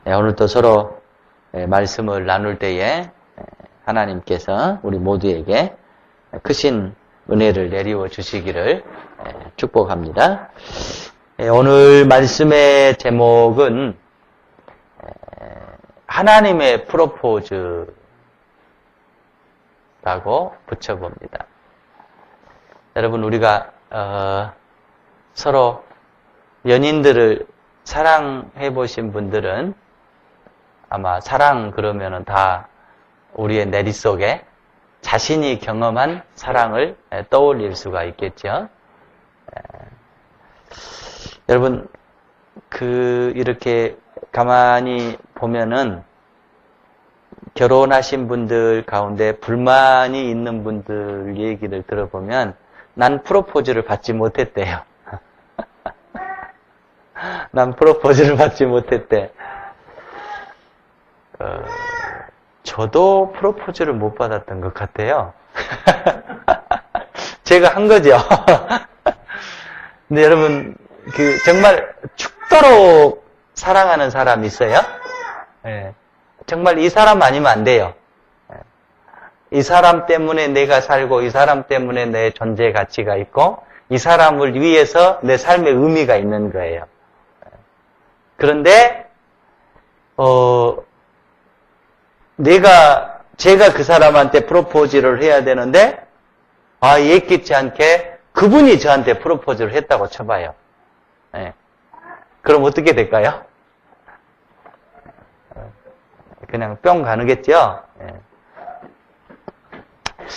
오늘도 서로 말씀을 나눌 때에 하나님께서 우리 모두에게 크신 은혜를 내리워 주시기를 축복합니다. 오늘 말씀의 제목은 하나님의 프로포즈라고 붙여봅니다. 여러분, 우리가 서로 연인들을 사랑해 보신 분들은 아마 사랑 그러면은 다 우리의 내리 속에 자신이 경험한 사랑을 떠올릴 수가 있겠죠. 여러분, 이렇게 가만히 보면은 결혼하신 분들 가운데 불만이 있는 분들 얘기를 들어보면 난 프로포즈를 받지 못했대요. 난 프로포즈를 받지 못했대. 저도 프로포즈를 못 받았던 것 같아요. 제가 한 거죠. 근데 여러분, 정말 죽도록 사랑하는 사람 있어요? 네. 정말 이 사람 아니면 안 돼요. 이 사람 때문에 내가 살고, 이 사람 때문에 내 존재 가치가 있고, 이 사람을 위해서 내 삶의 의미가 있는 거예요. 그런데, 제가 그 사람한테 프로포즈를 해야 되는데, 예기치 않게 그분이 저한테 프로포즈를 했다고 쳐봐요. 네. 그럼 어떻게 될까요? 그냥 뿅 가는겠죠? 네.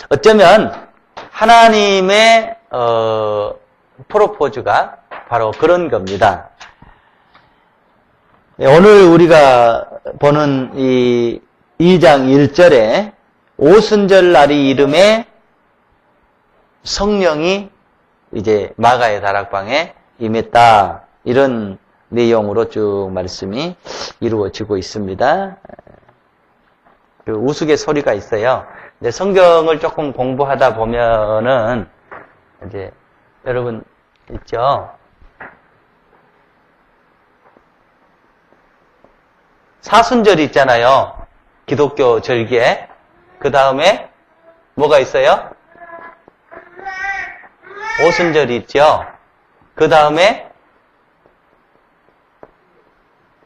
어쩌면 하나님의 프로포즈가 바로 그런 겁니다. 네, 오늘 우리가 보는 이 2장 1절에 오순절 날이 이름에 성령이 이제 마가의 다락방에 임했다. 이런 내용으로 쭉 말씀이 이루어지고 있습니다. 우스갯소리가 있어요. 근데 성경을 조금 공부하다 보면은 이제 여러분 있죠. 사순절이 있잖아요. 기독교 절기에. 그 다음에 뭐가 있어요? 오순절이 있죠. 그 다음에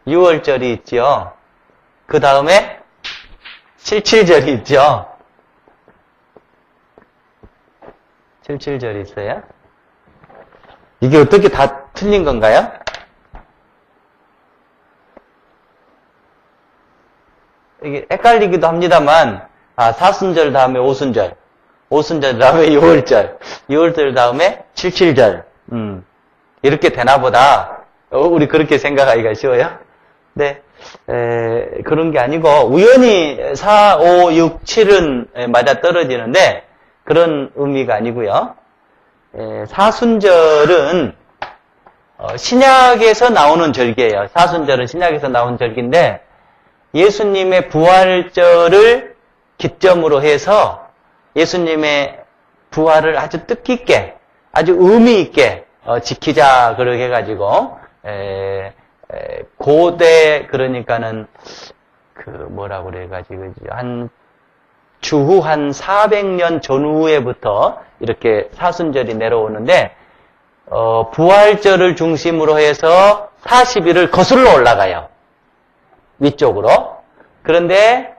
6월절이 있죠. 그 다음에 77절이 있죠. 77절이 있어요. 이게 어떻게 다 틀린 건가요? 이게 헷갈리기도 합니다만, 사순절 다음에 오순절, 오순절 다음에 6월절, 6월절 다음에 77절, 이렇게 되나 보다. 우리 그렇게 생각하기가 쉬워요? 네, 그런 게 아니고, 우연히 4, 5, 6, 7은 맞아 떨어지는데, 그런 의미가 아니고요. 사순절은, 신약에서 나오는 절기예요. 사순절은 신약에서 나온 절기인데, 예수님의 부활절을 기점으로 해서 예수님의 부활을 아주 뜻깊게, 아주 의미 있게 지키자 그렇게 해가지고 고대 그러니까는 뭐라고 그래가지고 주후 한 400년 전후에부터 이렇게 사순절이 내려오는데 부활절을 중심으로 해서 40일을 거슬러 올라가요. 위쪽으로. 그런데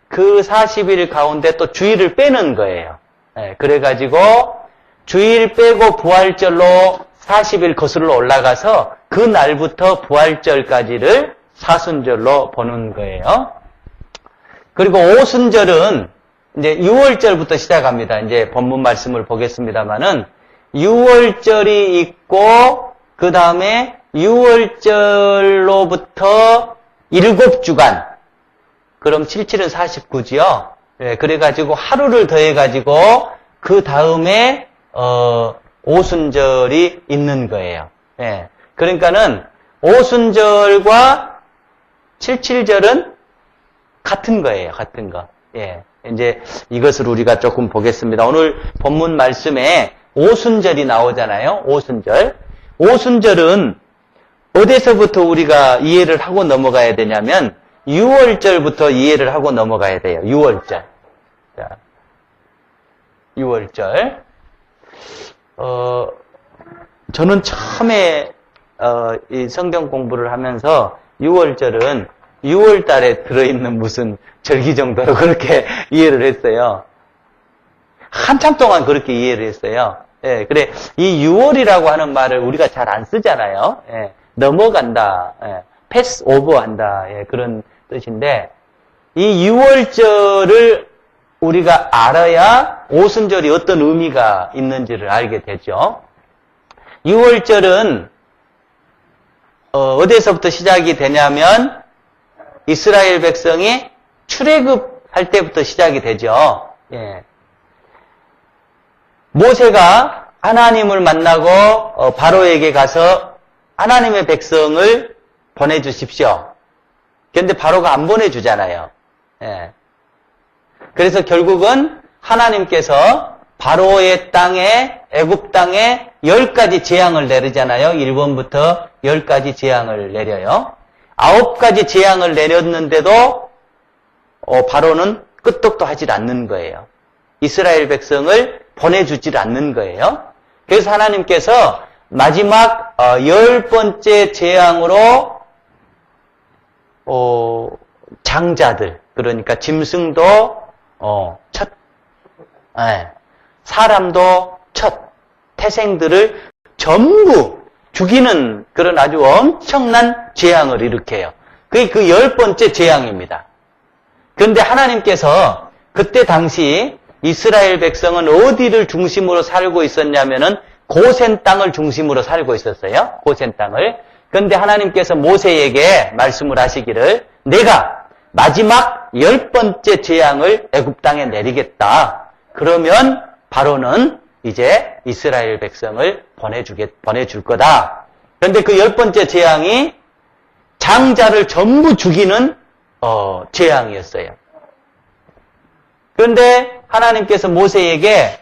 그 40일 가운데 또 주일을 빼는 거예요. 네, 그래가지고 주일 빼고 부활절로 40일 거슬러 올라가서 그 날부터 부활절까지를 사순절로 보는 거예요. 그리고 오순절은 이제 6월절부터 시작합니다. 이제 본문 말씀을 보겠습니다만은 6월절이 있고 그 다음에 6월절로부터 7주간, 그럼 77은 49지요. 네, 그래가지고 하루를 더해가지고 그 다음에 오순절이 있는 거예요. 네, 그러니까는 오순절과 77절은 같은 거예요. 같은 거. 예, 이제 이것을 우리가 조금 보겠습니다. 오늘 본문 말씀에 오순절이 나오잖아요. 오순절. 오순절은 어디서부터 우리가 이해를 하고 넘어가야 되냐면 6월절부터 이해를 하고 넘어가야 돼요. 6월절. 자, 6월절. 저는 처음에 이 성경 공부를 하면서 6월절은 6월 달에 들어있는 무슨 절기 정도로 그렇게 이해를 했어요. 한참 동안 그렇게 이해를 했어요. 예, 그래, 이 6월이라고 하는 말을 우리가 잘 안 쓰잖아요. 예, 넘어간다, 예, 패스 오버 한다, 예, 그런 뜻인데, 이 6월절을 우리가 알아야 오순절이 어떤 의미가 있는지를 알게 되죠. 6월절은, 어디서부터 시작이 되냐면, 이스라엘 백성이 출애굽할 때부터 시작이 되죠. 예. 모세가 하나님을 만나고 바로에게 가서 하나님의 백성을 보내주십시오. 그런데 바로가 안 보내주잖아요. 예. 그래서 결국은 하나님께서 바로의 땅에 애굽 땅에 10가지 재앙을 내리잖아요. 1번부터 10가지 재앙을 내려요. 9가지 재앙을 내렸는데도 바로는 끄떡도 하질 않는 거예요. 이스라엘 백성을 보내주질 않는 거예요. 그래서 하나님께서 마지막 10번째 재앙으로 장자들, 그러니까 짐승도 첫, 사람도 첫, 태생들을 전부 죽이는 그런 아주 엄청난 재앙을 일으켜요. 그게 그 10번째 재앙입니다. 그런데 하나님께서 그때 당시 이스라엘 백성은 어디를 중심으로 살고 있었냐면은 고센 땅을 중심으로 살고 있었어요. 고센 땅을. 그런데 하나님께서 모세에게 말씀을 하시기를 내가 마지막 10번째 재앙을 애굽 땅에 내리겠다. 그러면 바로는 이제 이스라엘 백성을 보내줄 거다. 그런데 그 10번째 재앙이 장자를 전부 죽이는 재앙이었어요. 그런데 하나님께서 모세에게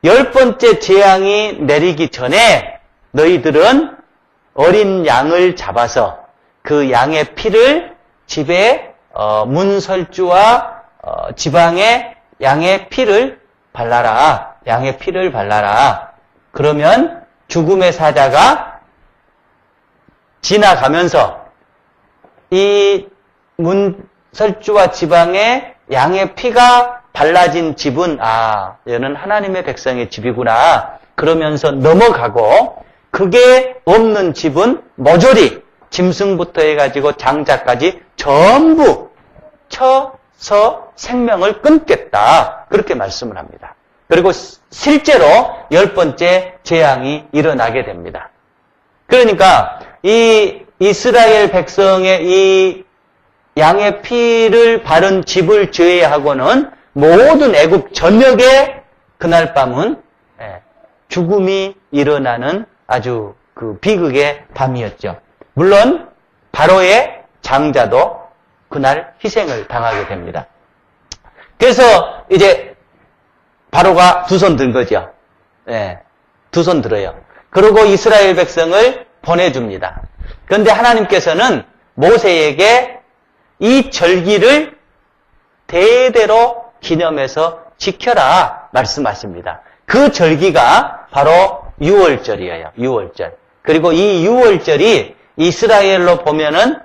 10번째 재앙이 내리기 전에 너희들은 어린 양을 잡아서 그 양의 피를 집에 문설주와 지방에 양의 피를 발라라. 양의 피를 발라라. 그러면 죽음의 사자가 지나가면서 이 문설주와 지방에 양의 피가 발라진 집은 얘는 하나님의 백성의 집이구나. 그러면서 넘어가고 그게 없는 집은 모조리 짐승부터 해가지고 장자까지 전부 쳐서 생명을 끊겠다. 그렇게 말씀을 합니다. 그리고 실제로 10번째 재앙이 일어나게 됩니다. 그러니까 이 이스라엘 백성의 이 양의 피를 바른 집을 제외하고는 모든 애굽 전역에 그날 밤은 죽음이 일어나는 아주 그 비극의 밤이었죠. 물론 바로의 장자도 그날 희생을 당하게 됩니다. 그래서 이제 바로가 두 손 든 거죠. 두 손 들어요. 그리고 이스라엘 백성을 보내줍니다. 그런데 하나님께서는 모세에게 이 절기를 대대로 기념해서 지켜라 말씀하십니다. 그 절기가 바로 6월절이에요. 6월절. 그리고 이 6월절이 이스라엘로 보면은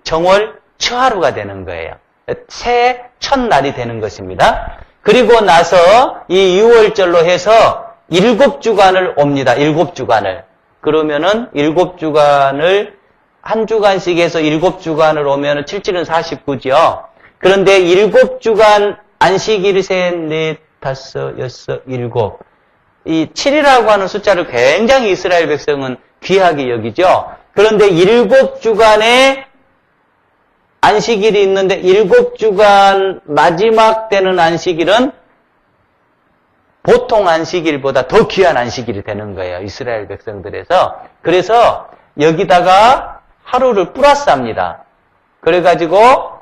정월 처하루가 되는 거예요. 새해 첫날이 되는 것입니다. 그리고 나서 이 6월절로 해서 7주간을 옵니다. 7주간을. 그러면은 7주간을 한 주간씩 해서 7주간을 오면은 7, 7은 49죠. 그런데 7주간 안식일이 셋, 넷, 다섯, 여섯, 일곱. 이 7이라고 하는 숫자를 굉장히 이스라엘 백성은 귀하게 여기죠. 그런데 7주간의 안식일이 있는데 7주간 마지막 되는 안식일은 보통 안식일보다 더 귀한 안식일이 되는 거예요. 이스라엘 백성들에서. 그래서 여기다가 하루를 플러스 합니다. 그래가지고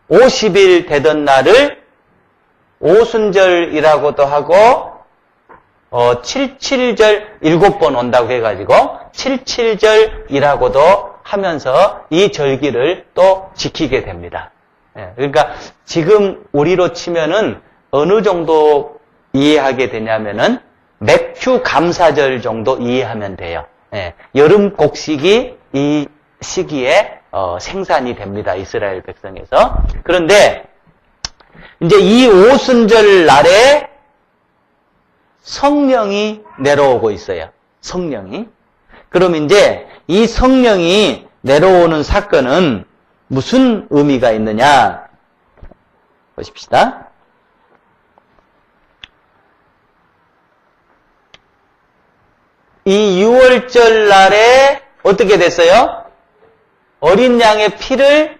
50일 되던 날을 오순절이라고도 하고 77절 7번 온다고 해가지고 칠칠절이라고도 하면서 이 절기를 또 지키게 됩니다. 그러니까 지금 우리로 치면은 어느 정도 이해하게 되냐면은 맥주 감사절 정도 이해하면 돼요. 여름 곡식이 이 시기에 생산이 됩니다. 이스라엘 백성에서. 그런데 이제 이 오순절 날에 성령이 내려오고 있어요. 성령이. 그럼 이제 이 성령이 내려오는 사건은 무슨 의미가 있느냐? 보십시다. 이 6월절 날에 어떻게 됐어요? 어린 양의 피를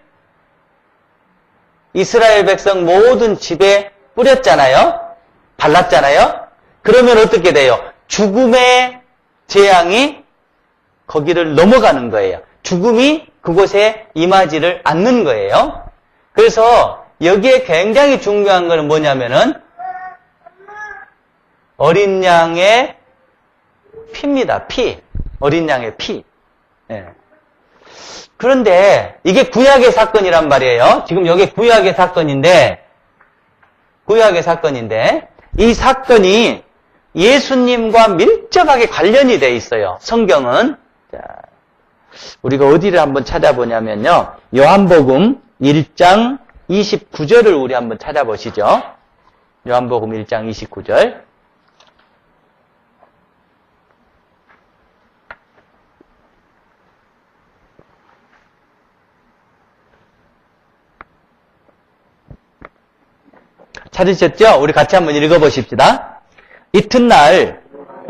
이스라엘 백성 모든 집에 뿌렸잖아요? 발랐잖아요? 그러면 어떻게 돼요? 죽음의 재앙이 거기를 넘어가는 거예요. 죽음이 그곳에 임하지를 않는 거예요. 그래서 여기에 굉장히 중요한 건 뭐냐면은 어린 양의 피입니다. 피. 어린 양의 피. 그런데 이게 구약의 사건이란 말이에요. 지금 여기 구약의 사건인데 이 사건이 예수님과 밀접하게 관련이 돼 있어요. 성경은. 자, 우리가 어디를 한번 찾아보냐면요. 요한복음 1장 29절을 우리 한번 찾아보시죠. 요한복음 1장 29절. 찾으셨죠? 우리 같이 한번 읽어보십시다. 이튿날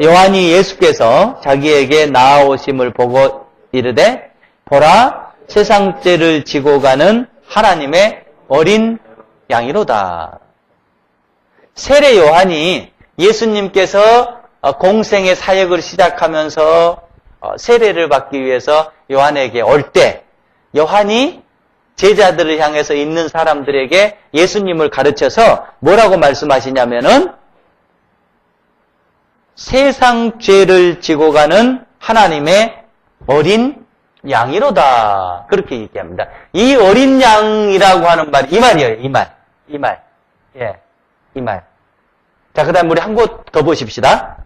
요한이 예수께서 자기에게 나아오심을 보고 이르되 보라 세상죄를 지고 가는 하나님의 어린 양이로다. 세례 요한이 예수님께서 공생의 사역을 시작하면서 세례를 받기 위해서 요한에게 올 때 요한이 제자들을 향해서 있는 사람들에게 예수님을 가르쳐서 뭐라고 말씀하시냐면은 세상 죄를 지고 가는 하나님의 어린 양이로다. 그렇게 얘기합니다. 이 어린 양이라고 하는 말이 이 말이에요. 이 말. 이 말. 자, 그 다음 우리 한 곳 더 보십시다.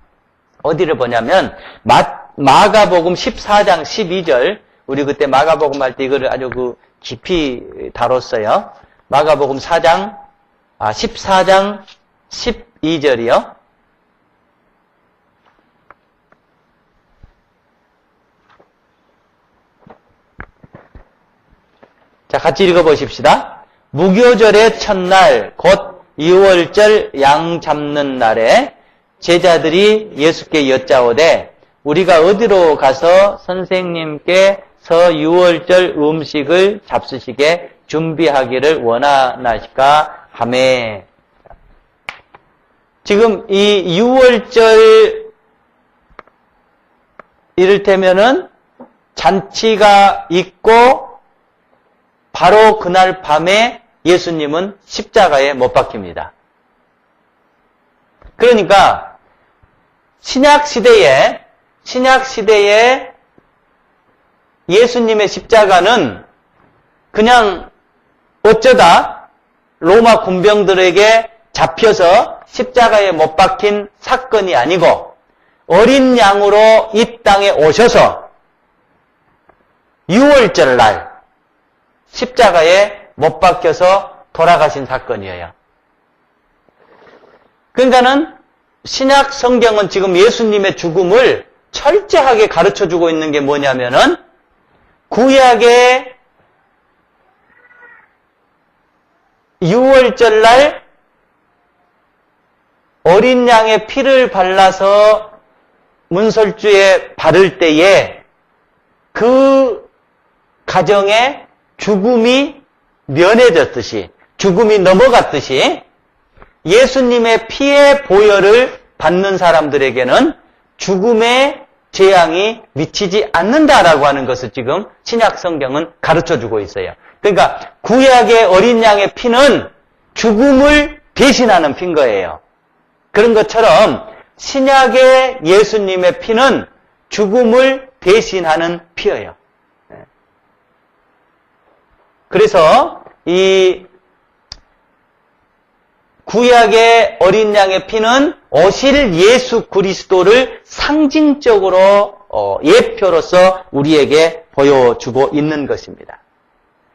어디를 보냐면 마가복음 14장 12절. 우리 그때 마가복음 할 때 이거를 아주 깊이 다뤘어요. 마가복음 14장 12절이요. 자, 같이 읽어보십시다. 무교절의 첫날, 곧 6월절 양 잡는 날에 제자들이 예수께 여짜오되 우리가 어디로 가서 선생님께서 6월절 음식을 잡수시게 준비하기를 원하나시까 하매. 지금 이 6월절 이를테면은 잔치가 있고 바로 그날 밤에 예수님은 십자가에 못 박힙니다. 그러니까 신약 시대에 예수님의 십자가는 그냥 어쩌다 로마 군병들에게 잡혀서 십자가에 못 박힌 사건이 아니고 어린 양으로 이 땅에 오셔서 6월절 날 십자가에 못 박혀서 돌아가신 사건이에요. 그러니까는 신약 성경은 지금 예수님의 죽음을 철저하게 가르쳐주고 있는 게 뭐냐면은 구약의 6월절 날 어린 양의 피를 발라서 문설주에 바를 때에 그 가정에 죽음이 면해졌듯이 죽음이 넘어갔듯이 예수님의 피의 보혈을 받는 사람들에게는 죽음의 재앙이 미치지 않는다라고 하는 것을 지금 신약 성경은 가르쳐주고 있어요. 그러니까 구약의 어린 양의 피는 죽음을 대신하는 피인 거예요. 그런 것처럼 신약의 예수님의 피는 죽음을 대신하는 피예요. 그래서 이 구약의 어린 양의 피는 오실 예수 그리스도를 상징적으로 예표로서 우리에게 보여주고 있는 것입니다.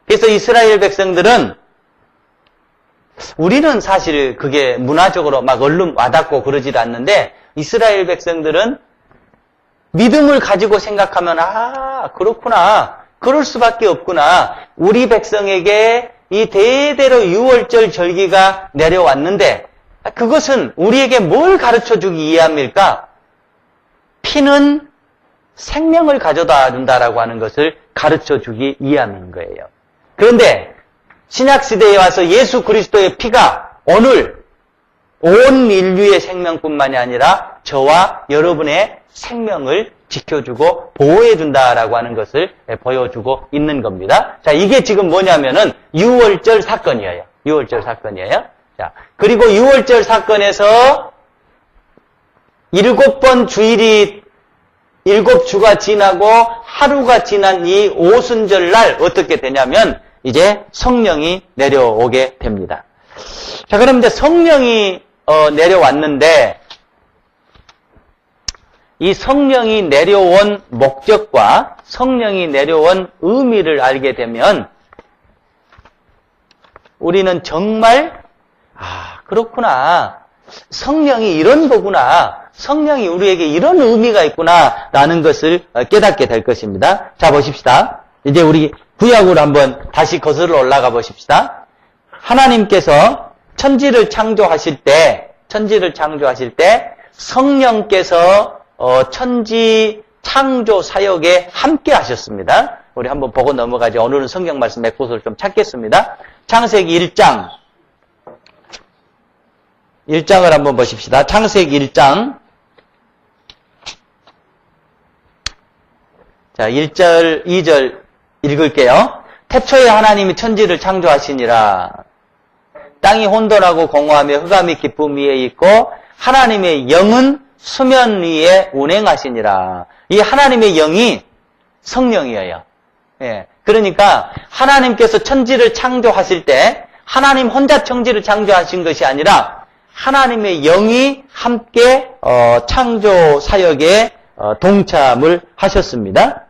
그래서 이스라엘 백성들은 우리는 사실 그게 문화적으로 막 얼른 와닿고 그러질 않는데 이스라엘 백성들은 믿음을 가지고 생각하면 그렇구나. 그럴 수밖에 없구나. 우리 백성에게 이 대대로 유월절 절기가 내려왔는데 그것은 우리에게 뭘 가르쳐주기 위함일까? 피는 생명을 가져다 준다라고 하는 것을 가르쳐주기 위함인 거예요. 그런데 신약시대에 와서 예수 그리스도의 피가 오늘 온 인류의 생명뿐만이 아니라 저와 여러분의 생명을 지켜주고 보호해준다라고 하는 것을 보여주고 있는 겁니다. 자, 이게 지금 뭐냐면은 유월절 사건이에요. 유월절 사건이에요. 자, 그리고 유월절 사건에서 7번 주일이 7주가 지나고 하루가 지난 이 오순절날 어떻게 되냐면 이제 성령이 내려오게 됩니다. 자, 그럼 이제 성령이 내려왔는데 이 성령이 내려온 목적과 성령이 내려온 의미를 알게 되면 우리는 정말 그렇구나. 성령이 이런 거구나. 성령이 우리에게 이런 의미가 있구나 라는 것을 깨닫게 될 것입니다. 자, 보십시다. 이제 우리 구약으로 한번 다시 거슬러 올라가 보십시다. 하나님께서 천지를 창조하실 때 성령께서 천지 창조 사역에 함께 하셨습니다. 우리 한번 보고 넘어가죠. 오늘은 성경 말씀 몇 곳을 좀 찾겠습니다. 창세기 1장을 한번 보십시다. 창세기 1장. 자, 1절, 2절 읽을게요. 태초에 하나님이 천지를 창조하시니라. 땅이 혼돈하고 공허하며 흑암이 깊음 위에 있고 하나님의 영은 수면 위에 운행하시니라. 이 하나님의 영이 성령이에요. 예. 그러니까 하나님께서 천지를 창조하실 때 하나님 혼자 천지를 창조하신 것이 아니라 하나님의 영이 함께 창조 사역에 동참을 하셨습니다.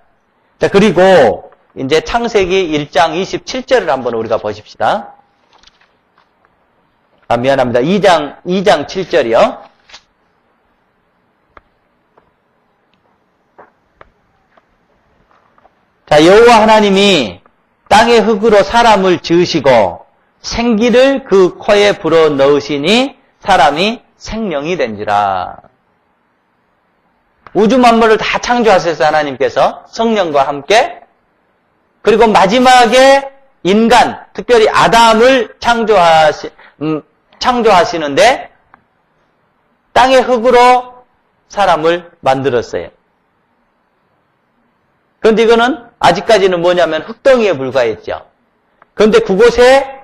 자, 그리고 이제 창세기 1장 27절을 한번 우리가 보십시다. 미안합니다. 2장 7절이요. 자, 여호와 하나님이 땅의 흙으로 사람을 지으시고 생기를 그 코에 불어 넣으시니 사람이 생명이 된지라. 우주 만물을 다 창조하셨어요, 하나님께서. 성령과 함께. 그리고 마지막에 인간, 특별히 아담을 창조하시는데 땅의 흙으로 사람을 만들었어요. 그런데 이거는 아직까지는 뭐냐면 흙덩이에 불과했죠. 그런데 그곳에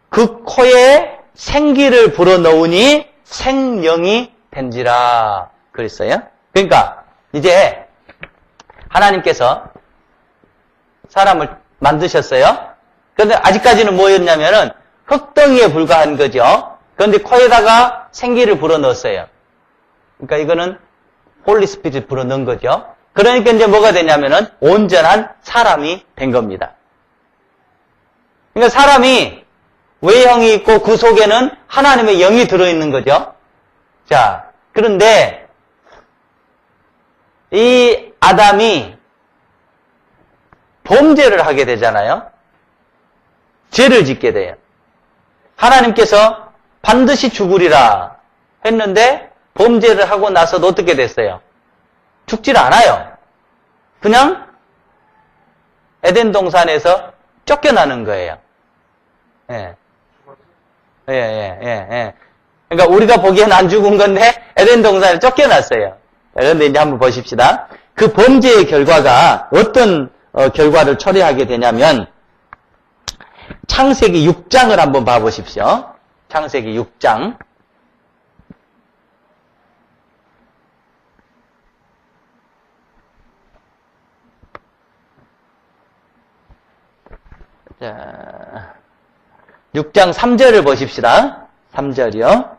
그 코에 생기를 불어넣으니 생명이 된지라 그랬어요. 그러니까 이제 하나님께서 사람을 만드셨어요. 그런데 아직까지는 뭐였냐면은 흙덩이에 불과한 거죠. 그런데 코에다가 생기를 불어넣었어요. 그러니까 이거는 홀리 스피릿 불어넣은 거죠. 그러니까 이제 뭐가 되냐면은 온전한 사람이 된 겁니다. 그러니까 사람이 외형이 있고 그 속에는 하나님의 영이 들어있는 거죠. 자, 그런데 이 아담이 범죄를 하게 되잖아요. 죄를 짓게 돼요. 하나님께서 반드시 죽으리라 했는데 범죄를 하고 나서도 어떻게 됐어요? 죽질 않아요. 그냥 에덴 동산에서 쫓겨나는 거예요. 예. 그러니까 우리가 보기엔 안 죽은 건데 에덴 동산에 쫓겨났어요. 그런데 이제 한번 보십시다. 그 범죄의 결과가 어떤 결과를 초래하게 되냐면 창세기 6장을 한번 봐보십시오. 창세기 6장. 자, 6장 3절을 보십시다. 3절이요.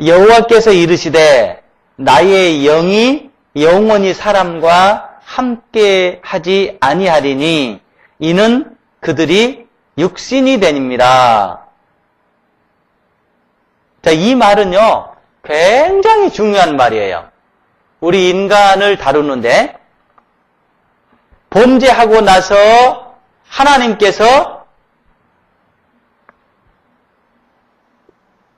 여호와께서 이르시되 나의 영이 영원히 사람과 함께 하지 아니하리니 이는 그들이 육신이 되니라. 자, 이 말은요, 굉장히 중요한 말이에요. 우리 인간을 다루는데, 범죄하고 나서 하나님께서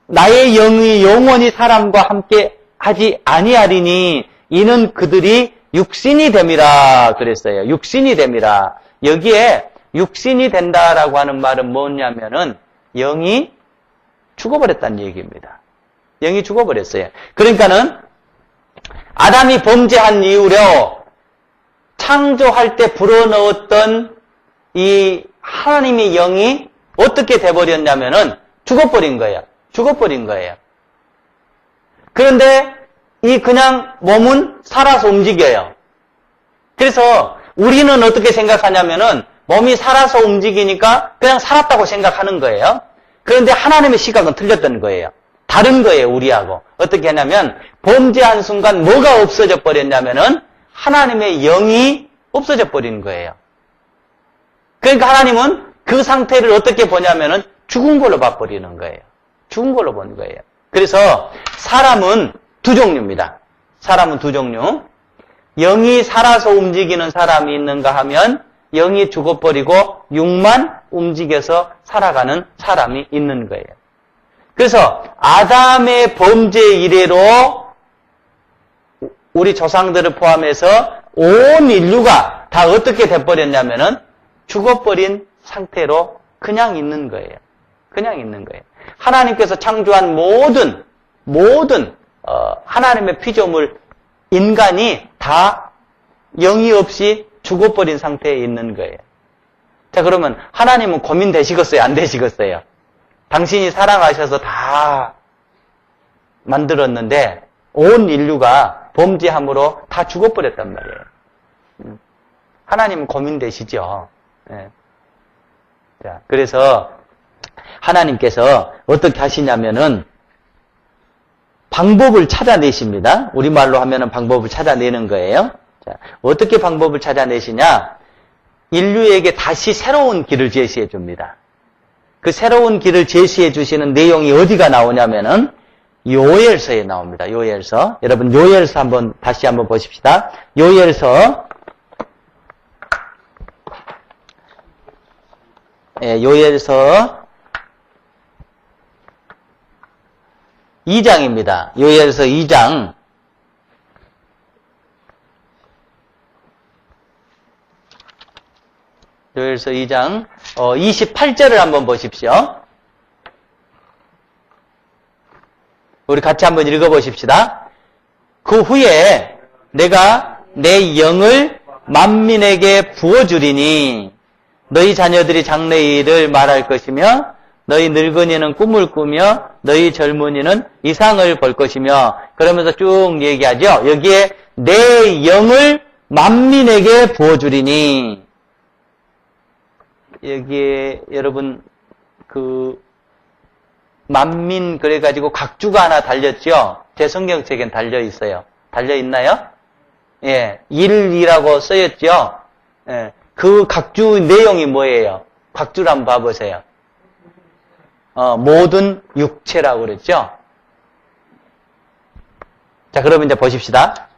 나의 영이 영원히 사람과 함께 하지 아니하리니 이는 그들이 육신이 됨이라 그랬어요. 육신이 됨이라. 여기에 육신이 된다라고 하는 말은 뭐냐면은 영이 죽어버렸다는 얘기입니다. 영이 죽어버렸어요. 그러니까는 아담이 범죄한 이후로 창조할 때 불어넣었던 이 하나님의 영이 어떻게 돼버렸냐면은 죽어버린 거예요. 죽어버린 거예요. 그런데 이 그냥 몸은 살아서 움직여요. 그래서 우리는 어떻게 생각하냐면은 몸이 살아서 움직이니까 그냥 살았다고 생각하는 거예요. 그런데 하나님의 시각은 틀렸던 거예요. 다른 거예요, 우리하고. 어떻게 하냐면 범죄한 순간 뭐가 없어져 버렸냐면은 하나님의 영이 없어져 버리는 거예요. 그러니까 하나님은 그 상태를 어떻게 보냐면은 죽은 걸로 봐버리는 거예요. 죽은 걸로 본 거예요. 그래서 사람은 두 종류입니다. 사람은 두 종류. 영이 살아서 움직이는 사람이 있는가 하면 영이 죽어버리고 육만 움직여서 살아가는 사람이 있는 거예요. 그래서 아담의 범죄 이래로 우리 조상들을 포함해서 온 인류가 다 어떻게 돼버렸냐면은 죽어버린 상태로 그냥 있는 거예요. 그냥 있는 거예요. 하나님께서 창조한 모든 하나님의 피조물 인간이 다 영이 없이 죽어버린 상태에 있는 거예요. 자, 그러면 하나님은 고민되시겠어요? 안 되시겠어요? 당신이 사랑하셔서 다 만들었는데 온 인류가 범죄함으로 다 죽어버렸단 말이에요. 하나님은 고민되시죠? 네. 자, 그래서 하나님께서 어떻게 하시냐면은 방법을 찾아내십니다. 우리말로 하면은 방법을 찾아내는 거예요. 자, 어떻게 방법을 찾아내시냐? 인류에게 다시 새로운 길을 제시해 줍니다. 그 새로운 길을 제시해 주시는 내용이 어디가 나오냐면은 요엘서에 나옵니다. 요엘서. 여러분 요엘서 다시 한번 보십시다. 요엘서. 예, 요엘서 2장입니다. 요엘서 2장. 요엘서 2장 28절을 한번 보십시오. 우리 같이 한번 읽어보십시다. 그 후에 내가 내 영을 만민에게 부어주리니 너희 자녀들이 장래일을 말할 것이며 너희 늙은이는 꿈을 꾸며 너희 젊은이는 이상을 볼 것이며 그러면서 쭉 얘기하죠. 여기에 내 영을 만민에게 부어주리니 여기에 여러분 그 만민 그래가지고 각주가 하나 달렸죠. 제 성경책엔 달려 있어요. 달려 있나요? 예, 일이라고 쓰였죠. 예, 그 각주 내용이 뭐예요? 각주를 한번 봐보세요. 모든 육체라고 그랬죠. 자, 그러면 이제 보십시다.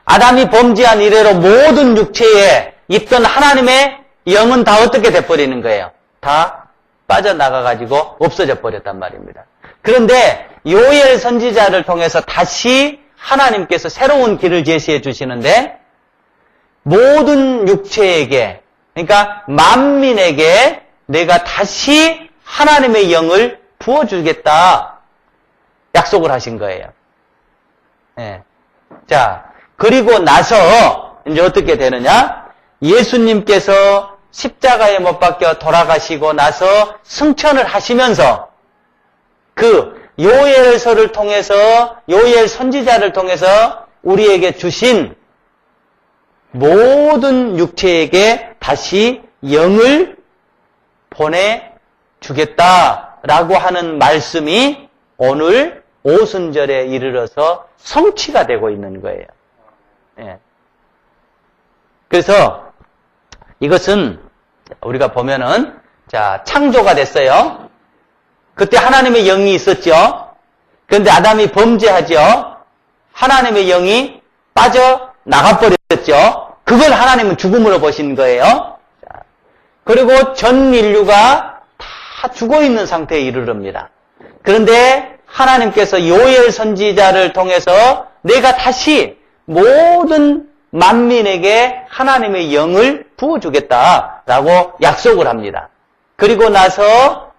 아담이 범죄한 이래로 모든 육체에 있던 하나님의 영은 다 어떻게 돼버리는 거예요? 다 빠져나가가지고 없어져 버렸단 말입니다. 그런데 요엘 선지자를 통해서 다시 하나님께서 새로운 길을 제시해 주시는데 모든 육체에게 그러니까 만민에게 내가 다시 하나님의 영을 부어주겠다 약속을 하신 거예요. 네. 자, 그리고 나서 이제 어떻게 되느냐? 예수님께서 십자가에 못 박혀 돌아가시고 나서 승천을 하시면서 그 요엘서를 통해서 요엘 선지자를 통해서 우리에게 주신 모든 육체에게 다시 영을 보내주겠다라고 하는 말씀이 오늘 오순절에 이르러서 성취가 되고 있는 거예요. 예. 그래서 이것은 우리가 보면은 자, 창조가 됐어요. 그때 하나님의 영이 있었죠. 그런데 아담이 범죄하죠. 하나님의 영이 빠져나가버렸죠. 그걸 하나님은 죽음으로 보신 거예요. 그리고 전 인류가 다 죽어있는 상태에 이르릅니다. 그런데 하나님께서 요엘 선지자를 통해서 내가 다시 모든 만민에게 하나님의 영을 부어주겠다라고 약속을 합니다. 그리고 나서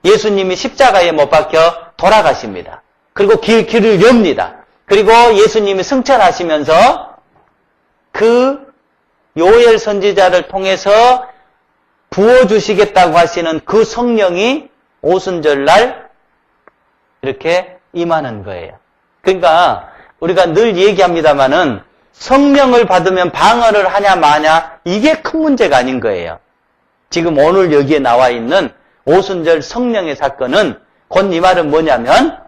예수님이 십자가에 못 박혀 돌아가십니다. 그리고 길을 엽니다. 그리고 예수님이 승천하시면서 그 요엘 선지자를 통해서 부어주시겠다고 하시는 그 성령이 오순절날 이렇게 임하는 거예요. 그러니까 우리가 늘 얘기합니다마는 성령을 받으면 방언을 하냐 마냐 이게 큰 문제가 아닌 거예요. 지금 오늘 여기에 나와 있는 오순절 성령의 사건은 곧 이 말은 뭐냐면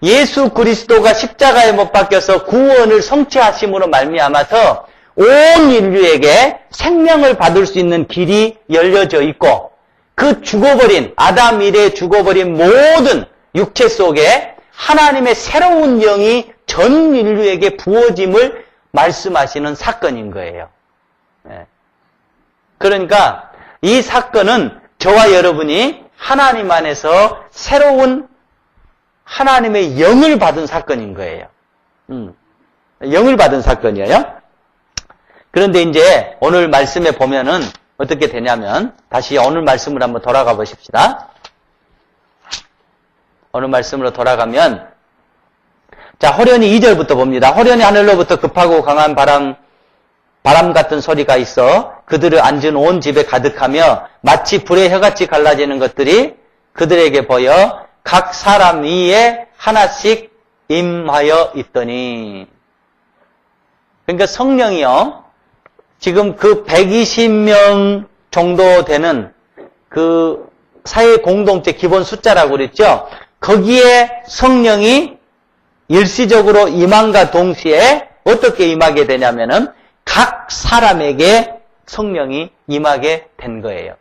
예수 그리스도가 십자가에 못 박혀서 구원을 성취하심으로 말미암아서 온 인류에게 생명을 받을 수 있는 길이 열려져 있고 그 죽어버린 아담 이래 죽어버린 모든 육체 속에 하나님의 새로운 영이 전 인류에게 부어짐을 말씀하시는 사건인 거예요. 그러니까 이 사건은 저와 여러분이 하나님 안에서 새로운 하나님의 영을 받은 사건인 거예요. 영을 받은 사건이에요. 그런데 이제 오늘 말씀에 보면은 어떻게 되냐면 다시 오늘 말씀으로 한번 돌아가 보십시다. 오늘 말씀으로 돌아가면 자, 호련히 2절부터 봅니다. 호련히 하늘로부터 급하고 강한 바람 같은 소리가 있어 그들을 앉은 온 집에 가득하며 마치 불의 혀같이 갈라지는 것들이 그들에게 보여 각 사람 위에 하나씩 임하여 있더니. 그러니까 성령이요. 지금 그 120명 정도 되는 그 사회 공동체 기본 숫자라고 그랬죠. 거기에 성령이 일시적으로 임함과 동시에 어떻게 임하게 되냐면은 각 사람에게 성령이 임하게 된 거예요.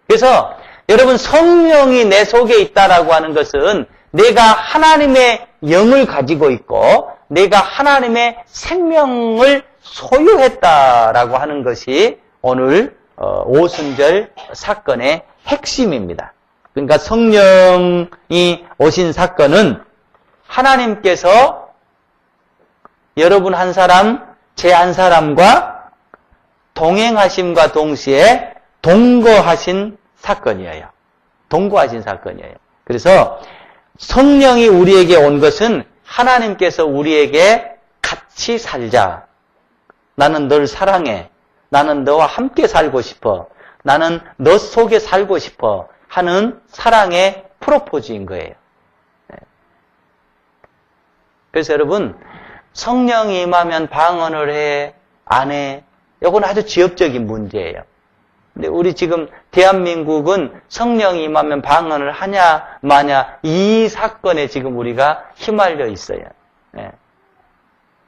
그래서 여러분 성령이 내 속에 있다라고 하는 것은 내가 하나님의 영을 가지고 있고 내가 하나님의 생명을 소유했다라고 하는 것이 오늘 오순절 사건의 핵심입니다. 그러니까 성령이 오신 사건은 하나님께서 여러분 한 사람, 제 한 사람과 동행하심과 동시에 동거하신 사건이에요. 동거하신 사건이에요. 그래서 성령이 우리에게 온 것은 하나님께서 우리에게 같이 살자. 나는 널 사랑해. 나는 너와 함께 살고 싶어. 나는 너 속에 살고 싶어. 하는 사랑의 프로포즈인 거예요. 그래서 여러분 성령이 임하면 방언을 해? 안 해? 이건 아주 지엽적인 문제예요. 근데 우리 지금 대한민국은 성령이 임하면 방언을 하냐 마냐 이 사건에 지금 우리가 휘말려 있어요.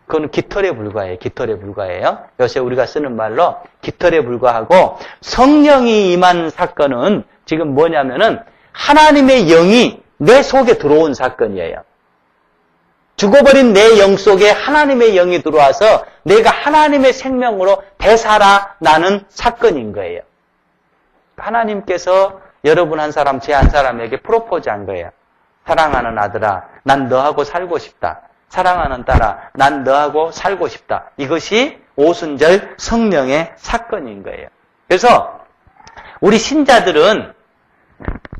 그건 깃털에 불과해요. 깃털에 불과해요. 요새 우리가 쓰는 말로 깃털에 불과하고 성령이 임한 사건은 지금 뭐냐면은 하나님의 영이 내 속에 들어온 사건이에요. 죽어버린 내 영 속에 하나님의 영이 들어와서 내가 하나님의 생명으로 되살아나는 사건인 거예요. 하나님께서 여러분 한 사람, 제 한 사람에게 프로포즈한 거예요. 사랑하는 아들아, 난 너하고 살고 싶다. 사랑하는 딸아, 난 너하고 살고 싶다. 이것이 오순절 성령의 사건인 거예요. 그래서 우리 신자들은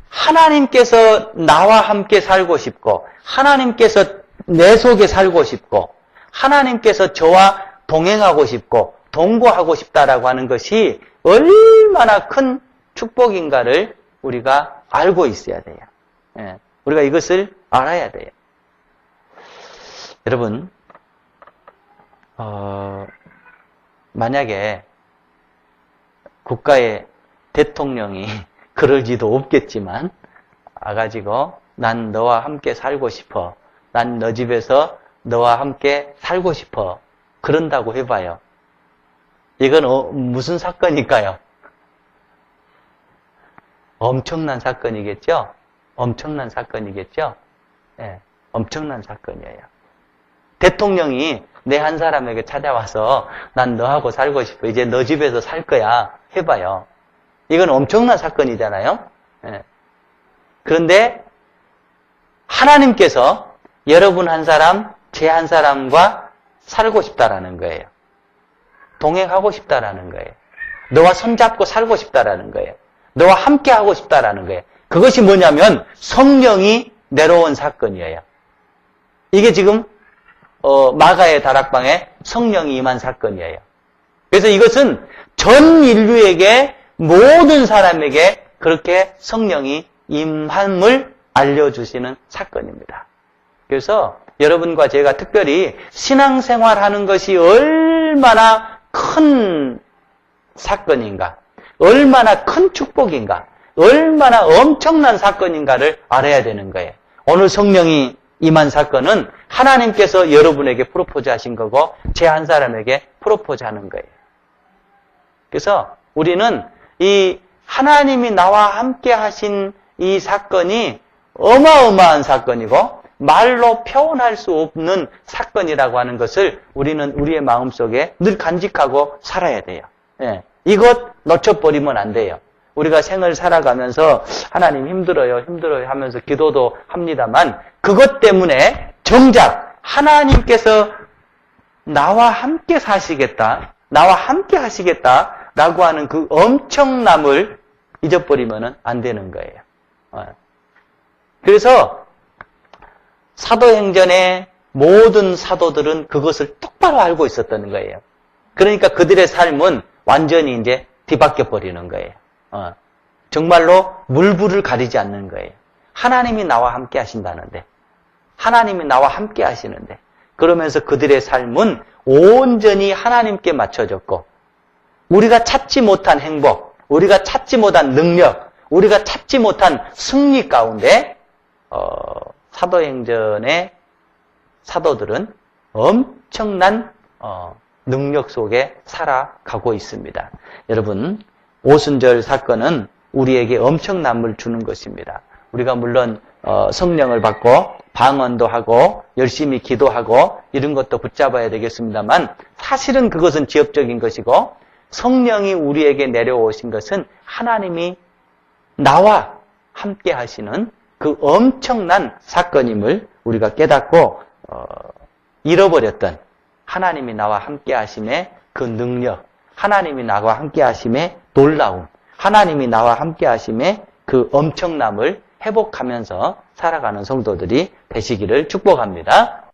하나님께서 나와 함께 살고 싶고 하나님께서 내 속에 살고 싶고 하나님께서 저와 동행하고 싶고 동거하고 싶다라고 하는 것이 얼마나 큰 축복인가를 우리가 알고 있어야 돼요. 우리가 이것을 알아야 돼요. 여러분, 만약에 국가의 대통령이 그러지도 없겠지만 와가지고 난 너와 함께 살고 싶어. 난 너 집에서 너와 함께 살고 싶어. 그런다고 해봐요. 이건 무슨 사건일까요? 엄청난 사건이겠죠? 엄청난 사건이겠죠? 예, 엄청난 사건이에요. 대통령이 내 한 사람에게 찾아와서 난 너하고 살고 싶어. 이제 너 집에서 살 거야. 해봐요. 이건 엄청난 사건이잖아요. 예. 그런데 하나님께서 여러분 한 사람, 제 한 사람과 살고 싶다라는 거예요. 동행하고 싶다라는 거예요. 너와 손잡고 살고 싶다라는 거예요. 너와 함께 하고 싶다라는 거예요. 그것이 뭐냐면 성령이 내려온 사건이에요. 이게 지금 마가의 다락방에 성령이 임한 사건이에요. 그래서 이것은 전 인류에게 모든 사람에게 그렇게 성령이 임함을 알려주시는 사건입니다. 그래서 여러분과 제가 특별히 신앙생활하는 것이 얼마나 큰 사건인가, 얼마나 큰 축복인가, 얼마나 엄청난 사건인가를 알아야 되는 거예요. 오늘 성령이 임한 사건은 하나님께서 여러분에게 프로포즈 하신 거고 제 한 사람에게 프로포즈 하는 거예요. 그래서 우리는 이 하나님이 나와 함께 하신 이 사건이 어마어마한 사건이고 말로 표현할 수 없는 사건이라고 하는 것을 우리는 우리의 마음속에 늘 간직하고 살아야 돼요. 예. 이것 놓쳐버리면 안 돼요. 우리가 생을 살아가면서 하나님 힘들어요 하면서 기도도 합니다만 그것 때문에 정작 하나님께서 나와 함께 사시겠다, 나와 함께 하시겠다라고 하는 그 엄청남을 잊어버리면 안 되는 거예요. 그래서 사도행전의 모든 사도들은 그것을 똑바로 알고 있었던 거예요. 그러니까 그들의 삶은 완전히 이제 뒤바뀌어 버리는 거예요. 정말로 물불을 가리지 않는 거예요. 하나님이 나와 함께 하신다는데, 하나님이 나와 함께 하시는데, 그러면서 그들의 삶은 온전히 하나님께 맞춰졌고, 우리가 찾지 못한 행복, 우리가 찾지 못한 능력, 우리가 찾지 못한 승리 가운데 사도행전의 사도들은 엄청난 능력 속에 살아가고 있습니다. 여러분, 오순절 사건은 우리에게 엄청남을 주는 것입니다. 우리가 물론 성령을 받고 방언도 하고 열심히 기도하고 이런 것도 붙잡아야 되겠습니다만 사실은 그것은 지엽적인 것이고 성령이 우리에게 내려오신 것은 하나님이 나와 함께 하시는 그 엄청난 사건임을 우리가 깨닫고 잃어버렸던 하나님이 나와 함께 하심의 그 능력, 하나님이 나와 함께 하심의 놀라움, 하나님이 나와 함께 하심의 그 엄청남을 회복하면서 살아가는 성도들이 되시기를 축복합니다.